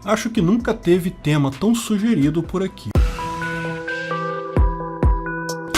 Acho que nunca teve tema tão sugerido por aqui.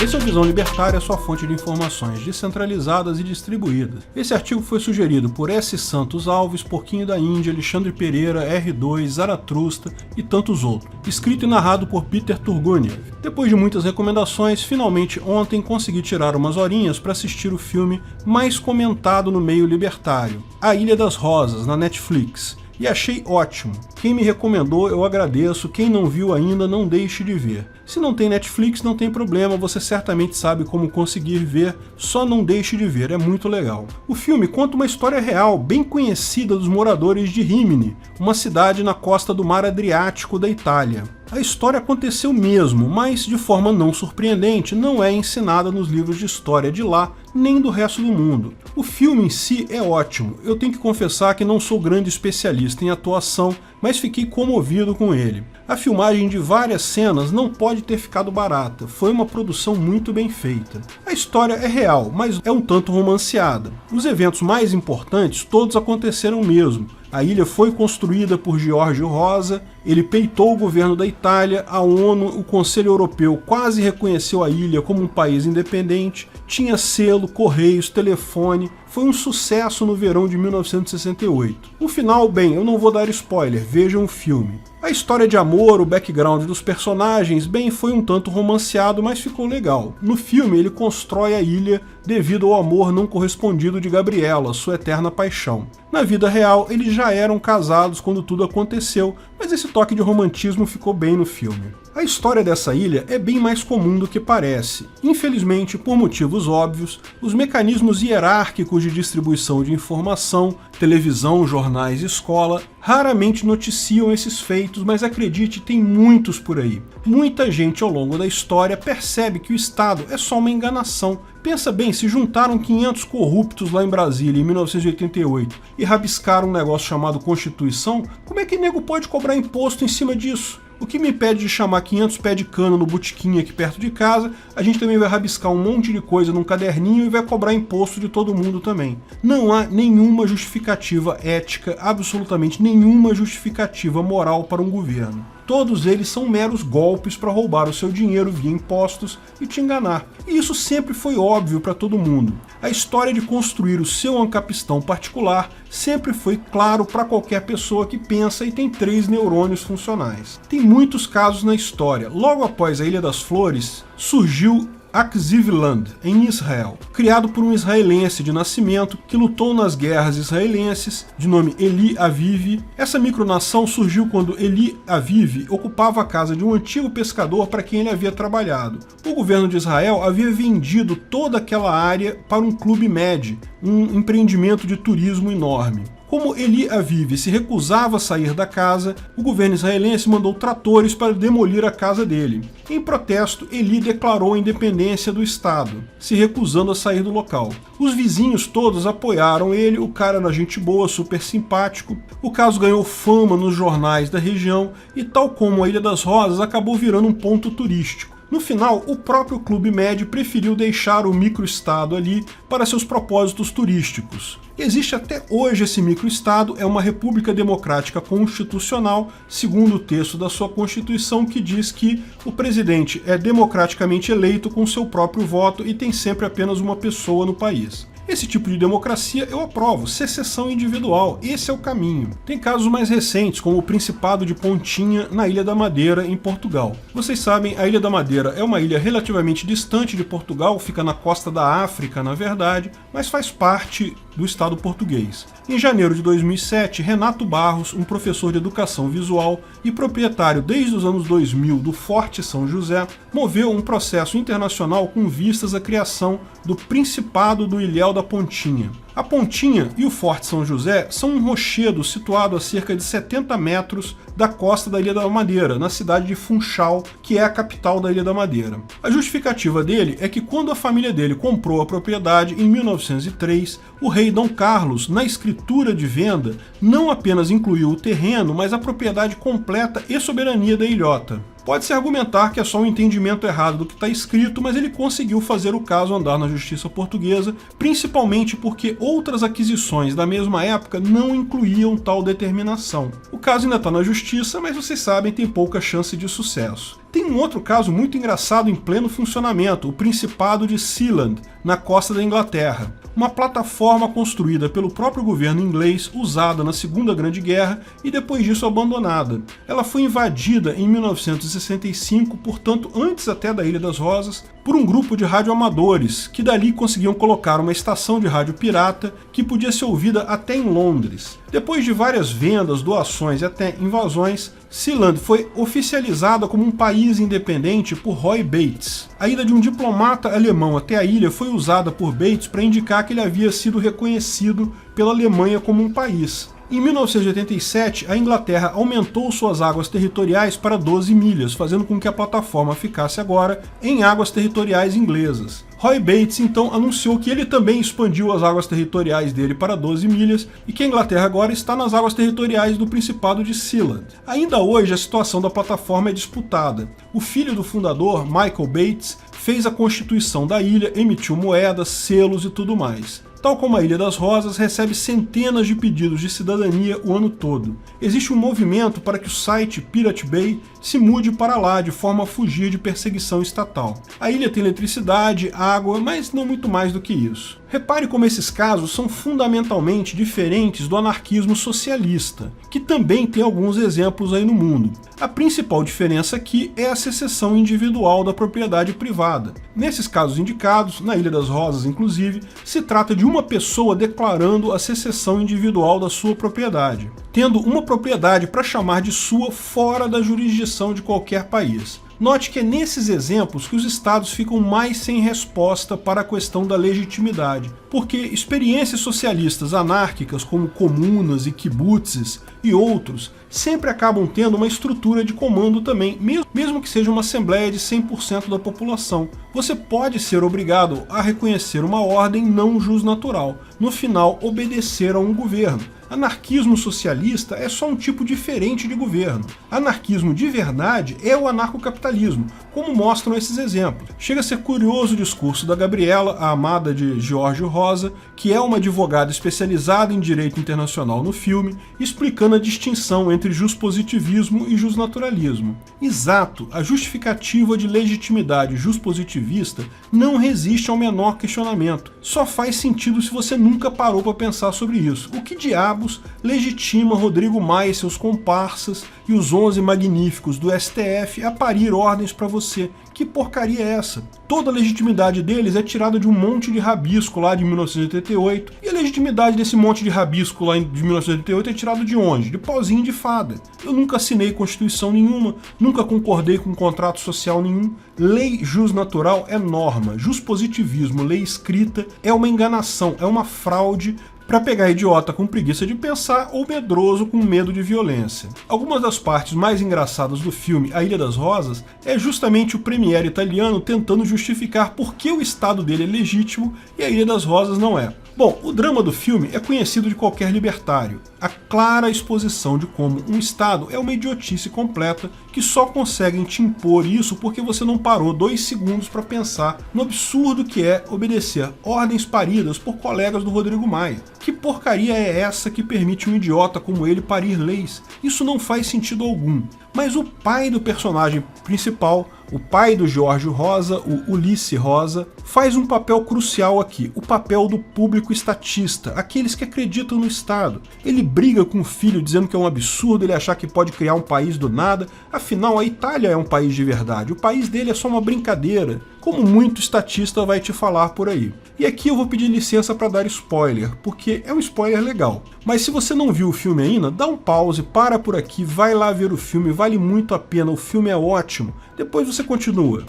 Esse é o Visão Libertária, sua fonte de informações descentralizadas e distribuídas. Esse artigo foi sugerido por S. Santos Alves, Porquinho da Índia, Alexandre Pereira, R2, Zaratrusta e tantos outros. Escrito e narrado por Peter Turguniev. Depois de muitas recomendações, finalmente ontem consegui tirar umas horinhas para assistir o filme mais comentado no meio libertário, A Ilha das Rosas, na Netflix. E achei ótimo. Quem me recomendou eu agradeço, quem não viu ainda não deixe de ver. Se não tem Netflix não tem problema, você certamente sabe como conseguir ver, só não deixe de ver, é muito legal. O filme conta uma história real, bem conhecida dos moradores de Rimini, uma cidade na costa do mar Adriático da Itália. A história aconteceu mesmo, mas de forma não surpreendente, não é ensinada nos livros de história de lá, nem do resto do mundo. O filme em si é ótimo, eu tenho que confessar que não sou grande especialista em atuação, mas fiquei comovido com ele. A filmagem de várias cenas não pode ter ficado barata, foi uma produção muito bem feita. A história é real, mas é um tanto romanceada. Os eventos mais importantes todos aconteceram mesmo. A ilha foi construída por Giorgio Rosa, ele peitou o governo da Itália, a ONU, o Conselho Europeu quase reconheceu a ilha como um país independente, tinha selo, correios, telefone, foi um sucesso no verão de 1968. No final, bem, eu não vou dar spoiler, vejam o filme. A história de amor, o background dos personagens, bem, foi um tanto romanceado, mas ficou legal. No filme, ele constrói a ilha devido ao amor não correspondido de Gabriela, sua eterna paixão. Na vida real, eles já eram casados quando tudo aconteceu, mas esse toque de romantismo ficou bem no filme. A história dessa ilha é bem mais comum do que parece. Infelizmente, por motivos óbvios, os mecanismos hierárquicos de distribuição de informação, televisão, jornais e escola, raramente noticiam esses feitos, mas acredite, tem muitos por aí. Muita gente ao longo da história percebe que o Estado é só uma enganação. Pensa bem, se juntaram 500 corruptos lá em Brasília em 1988 e rabiscaram um negócio chamado Constituição, como é que nego pode cobrar imposto em cima disso? O que me impede de chamar 500 pés de cana no botequim aqui perto de casa, a gente também vai rabiscar um monte de coisa num caderninho e vai cobrar imposto de todo mundo também. Não há nenhuma justificativa ética, absolutamente nenhuma justificativa moral para um governo. Todos eles são meros golpes para roubar o seu dinheiro via impostos e te enganar. E isso sempre foi óbvio para todo mundo. A história de construir o seu ancapistão particular sempre foi claro para qualquer pessoa que pensa e tem 3 neurônios funcionais. Tem muitos casos na história. Logo após a Ilha das Flores, surgiu Akzivland, em Israel, criado por um israelense de nascimento que lutou nas guerras israelenses, de nome Eli Aviv. Essa micronação surgiu quando Eli Aviv ocupava a casa de um antigo pescador para quem ele havia trabalhado. O governo de Israel havia vendido toda aquela área para um clube Med, um empreendimento de turismo enorme. Como Eli Aviv se recusava a sair da casa, o governo israelense mandou tratores para demolir a casa dele. Em protesto, Eli declarou a independência do Estado, se recusando a sair do local. Os vizinhos todos apoiaram ele, o cara era gente boa, super simpático. O caso ganhou fama nos jornais da região e, tal como a Ilha das Rosas, acabou virando um ponto turístico. No final, o próprio Clube Med preferiu deixar o microestado ali para seus propósitos turísticos. Existe até hoje esse microestado, é uma república democrática constitucional, segundo o texto da sua Constituição, que diz que o presidente é democraticamente eleito com seu próprio voto e tem sempre apenas uma pessoa no país. Esse tipo de democracia eu aprovo, secessão individual, esse é o caminho. Tem casos mais recentes, como o Principado de Pontinha, na Ilha da Madeira, em Portugal. Vocês sabem, a Ilha da Madeira é uma ilha relativamente distante de Portugal, fica na costa da África, na verdade, mas faz parte do Estado português. Em janeiro de 2007, Renato Barros, um professor de educação visual e proprietário desde os anos 2000 do Forte São José, moveu um processo internacional com vistas à criação do Principado do Ilhéu da Pontinha. A Pontinha e o Forte São José são um rochedo situado a cerca de 70 metros da costa da Ilha da Madeira, na cidade de Funchal, que é a capital da Ilha da Madeira. A justificativa dele é que quando a família dele comprou a propriedade em 1903, o rei Dom Carlos, na escritura de venda, não apenas incluiu o terreno, mas a propriedade completa e soberania da ilhota. Pode-se argumentar que é só um entendimento errado do que está escrito, mas ele conseguiu fazer o caso andar na justiça portuguesa, principalmente porque outras aquisições da mesma época não incluíam tal determinação. O caso ainda está na justiça, mas vocês sabem, tem pouca chance de sucesso. Tem um outro caso muito engraçado em pleno funcionamento, o Principado de Sealand, na costa da Inglaterra. Uma plataforma construída pelo próprio governo inglês, usada na Segunda Grande Guerra e depois disso abandonada. Ela foi invadida em 1965, portanto antes até da Ilha das Rosas, por um grupo de radioamadores, que dali conseguiam colocar uma estação de rádio pirata que podia ser ouvida até em Londres. Depois de várias vendas, doações e até invasões, Sealand foi oficializada como um país independente por Roy Bates. A ida de um diplomata alemão até a ilha foi usada por Bates para indicar que ele havia sido reconhecido pela Alemanha como um país. Em 1987, a Inglaterra aumentou suas águas territoriais para 12 milhas, fazendo com que a plataforma ficasse agora em águas territoriais inglesas. Roy Bates então anunciou que ele também expandiu as águas territoriais dele para 12 milhas e que a Inglaterra agora está nas águas territoriais do Principado de Sealand. Ainda hoje a situação da plataforma é disputada. O filho do fundador, Michael Bates, fez a constituição da ilha, emitiu moedas, selos e tudo mais. Tal como a Ilha das Rosas, recebe centenas de pedidos de cidadania o ano todo. Existe um movimento para que o site Pirate Bay se mude para lá, de forma a fugir de perseguição estatal. A ilha tem eletricidade, água, mas não muito mais do que isso. Repare como esses casos são fundamentalmente diferentes do anarquismo socialista, que também tem alguns exemplos aí no mundo. A principal diferença aqui é a secessão individual da propriedade privada. Nesses casos indicados, na Ilha das Rosas inclusive, se trata de uma pessoa declarando a secessão individual da sua propriedade, tendo uma propriedade para chamar de sua fora da jurisdição de qualquer país. Note que é nesses exemplos que os estados ficam mais sem resposta para a questão da legitimidade, porque experiências socialistas anárquicas como comunas e kibbutzes e outros sempre acabam tendo uma estrutura de comando também, mesmo que seja uma assembleia de 100% da população. Você pode ser obrigado a reconhecer uma ordem não jusnatural, no final obedecer a um governo. Anarquismo socialista é só um tipo diferente de governo. Anarquismo de verdade é o anarcocapitalismo, como mostram esses exemplos. Chega a ser curioso o discurso da Gabriela, a amada de George Rosa, que é uma advogada especializada em direito internacional no filme, explicando a distinção entre juspositivismo e jusnaturalismo. Exato, a justificativa de legitimidade juspositivista não resiste ao menor questionamento. Só faz sentido se você nunca parou para pensar sobre isso. O que diabos legitima Rodrigo Maia e seus comparsas e os 11 magníficos do STF a parir ordens para você? Que porcaria é essa? Toda a legitimidade deles é tirada de um monte de rabisco lá de 1988, e a legitimidade desse monte de rabisco lá de 1988 é tirada de onde? De pauzinho de fada. Eu nunca assinei Constituição nenhuma, nunca concordei com contrato social nenhum. Lei jusnatural é norma, juspositivismo, lei escrita, é uma enganação, é uma fraude para pegar idiota com preguiça de pensar ou medroso com medo de violência. Algumas das partes mais engraçadas do filme A Ilha das Rosas é justamente o premier italiano tentando justificar por que o estado dele é legítimo e a Ilha das Rosas não é. Bom, o drama do filme é conhecido de qualquer libertário. A clara exposição de como um estado é uma idiotice completa que só conseguem te impor isso porque você não parou 2 segundos para pensar no absurdo que é obedecer ordens paridas por colegas do Rodrigo Maia. Que porcaria é essa que permite um idiota como ele parir leis? Isso não faz sentido algum. Mas o pai do personagem principal, o pai do George Rosa, o Ulisse Rosa, faz um papel crucial aqui, o papel do público estatista, aqueles que acreditam no Estado. Ele briga com o filho dizendo que é um absurdo ele achar que pode criar um país do nada, afinal a Itália é um país de verdade, o país dele é só uma brincadeira, como muito estatista vai te falar por aí. E aqui eu vou pedir licença para dar spoiler, porque é um spoiler legal. Mas se você não viu o filme ainda, dá um pause, para por aqui, vai lá ver o filme, vale muito a pena, o filme é ótimo. Depois você continua.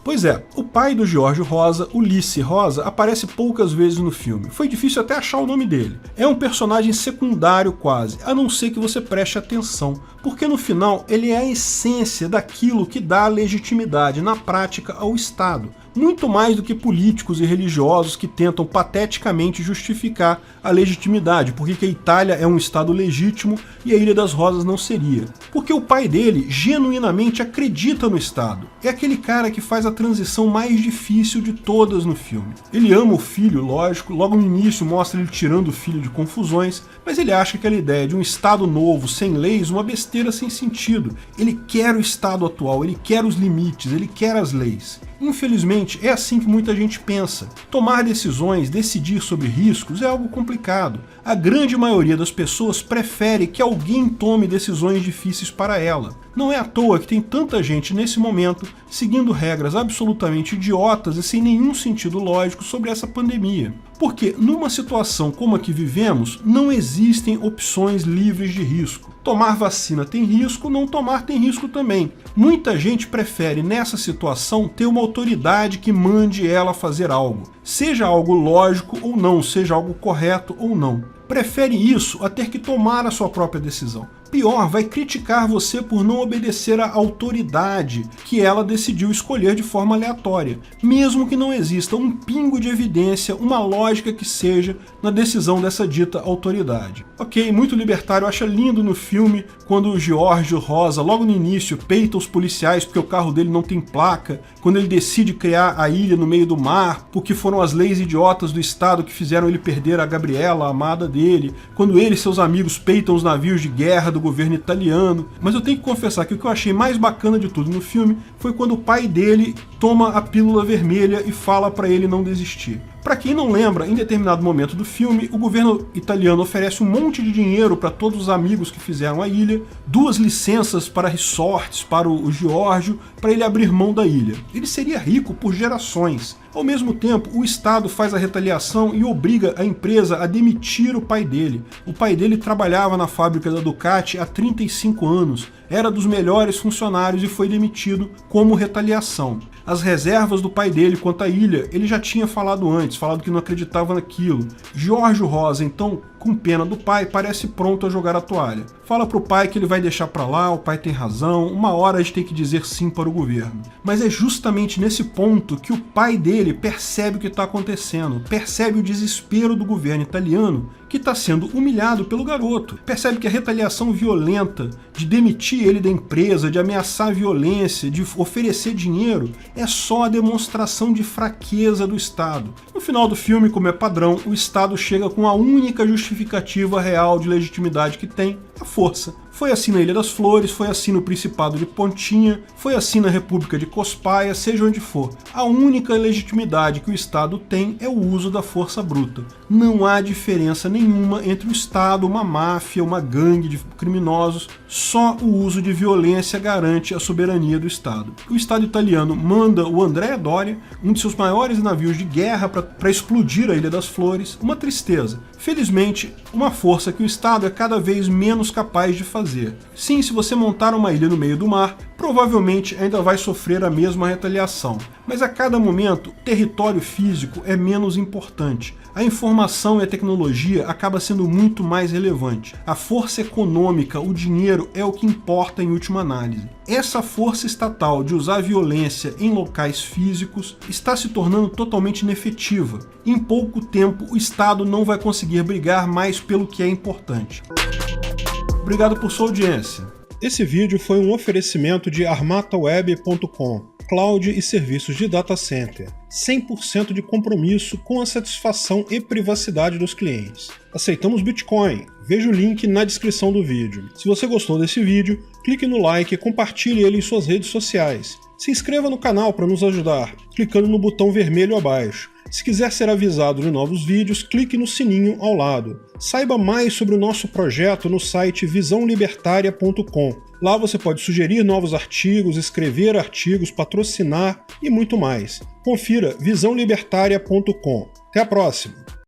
Pois é, o pai do George Rosa, Ulisse Rosa, aparece poucas vezes no filme. Foi difícil até achar o nome dele. É um personagem secundário quase, a não ser que você preste atenção, porque no final ele é a essência daquilo que dá legitimidade na prática ao Estado. muito mais do que políticos e religiosos que tentam pateticamente justificar a legitimidade, porque a Itália é um estado legítimo e a Ilha das Rosas não seria. Porque o pai dele genuinamente acredita no estado. É aquele cara que faz a transição mais difícil de todas no filme. Ele ama o filho, lógico, logo no início mostra ele tirando o filho de confusões, mas ele acha aquela ideia de um estado novo, sem leis, uma besteira sem sentido. Ele quer o estado atual, ele quer os limites, ele quer as leis. Infelizmente, é assim que muita gente pensa. Tomar decisões, decidir sobre riscos é algo complicado. A grande maioria das pessoas prefere que alguém tome decisões difíceis para ela. Não é à toa que tem tanta gente nesse momento seguindo regras absolutamente idiotas e sem nenhum sentido lógico sobre essa pandemia. Porque numa situação como a que vivemos, não existem opções livres de risco. Tomar vacina tem risco, não tomar tem risco também. Muita gente prefere, nessa situação, ter uma autoridade que mande ela fazer algo. Seja algo lógico ou não, seja algo correto ou não. Prefere isso a ter que tomar a sua própria decisão. Pior, vai criticar você por não obedecer à autoridade que ela decidiu escolher de forma aleatória, mesmo que não exista um pingo de evidência, uma lógica que seja na decisão dessa dita autoridade. Ok, muito libertário, acha lindo no filme quando o Giorgio Rosa, logo no início, peita os policiais porque o carro dele não tem placa, quando ele decide criar a ilha no meio do mar, porque foram as leis idiotas do estado que fizeram ele perder a Gabriela, a amada dele, quando ele e seus amigos peitam os navios de guerra do governo italiano. Mas eu tenho que confessar que o que eu achei mais bacana de tudo no filme foi quando o pai dele toma a pílula vermelha e fala para ele não desistir. Para quem não lembra, em determinado momento do filme, o governo italiano oferece um monte de dinheiro para todos os amigos que fizeram a ilha, 2 licenças para resorts para o Giorgio, para ele abrir mão da ilha. Ele seria rico por gerações. Ao mesmo tempo, o Estado faz a retaliação e obriga a empresa a demitir o pai dele. O pai dele trabalhava na fábrica da Ducati há 35 anos, era dos melhores funcionários e foi demitido como retaliação. As reservas do pai dele quanto à ilha, ele já tinha falado antes, falado que não acreditava naquilo. Giorgio Rosa, então, com pena do pai, parece pronto a jogar a toalha. Fala pro pai que ele vai deixar pra lá, o pai tem razão, uma hora a gente tem que dizer sim para o governo. Mas é justamente nesse ponto que o pai dele percebe o que está acontecendo, percebe o desespero do governo italiano, que está sendo humilhado pelo garoto. Percebe que a retaliação violenta de demitir ele da empresa, de ameaçar a violência, de oferecer dinheiro, é só a demonstração de fraqueza do Estado. No final do filme, como é padrão, o Estado chega com a única justificativa real de legitimidade que tem, a força. Foi assim na Ilha das Flores, foi assim no Principado de Pontinha, foi assim na República de Cospaia, seja onde for. A única legitimidade que o Estado tem é o uso da força bruta. Não há diferença nenhuma entre o Estado, uma máfia, uma gangue de criminosos, só o uso de violência garante a soberania do Estado. O Estado italiano manda o Andrea Doria, um de seus maiores navios de guerra, para explodir a Ilha das Flores, uma tristeza. Felizmente, uma força que o Estado é cada vez menos capaz de fazer. Sim, se você montar uma ilha no meio do mar, provavelmente ainda vai sofrer a mesma retaliação. Mas a cada momento, o território físico é menos importante. A informação e a tecnologia acaba sendo muito mais relevante. A força econômica, o dinheiro, é o que importa em última análise. Essa força estatal de usar violência em locais físicos está se tornando totalmente inefetiva. Em pouco tempo, o Estado não vai conseguir brigar mais pelo que é importante. Obrigado por sua audiência. Esse vídeo foi um oferecimento de armataweb.com, cloud e serviços de data center, 100% de compromisso com a satisfação e privacidade dos clientes. Aceitamos Bitcoin, veja o link na descrição do vídeo. Se você gostou desse vídeo, clique no like e compartilhe ele em suas redes sociais. Se inscreva no canal para nos ajudar, clicando no botão vermelho abaixo. Se quiser ser avisado de novos vídeos, clique no sininho ao lado. Saiba mais sobre o nosso projeto no site visãolibertaria.com. Lá você pode sugerir novos artigos, escrever artigos, patrocinar e muito mais. Confira visãolibertaria.com. Até a próxima!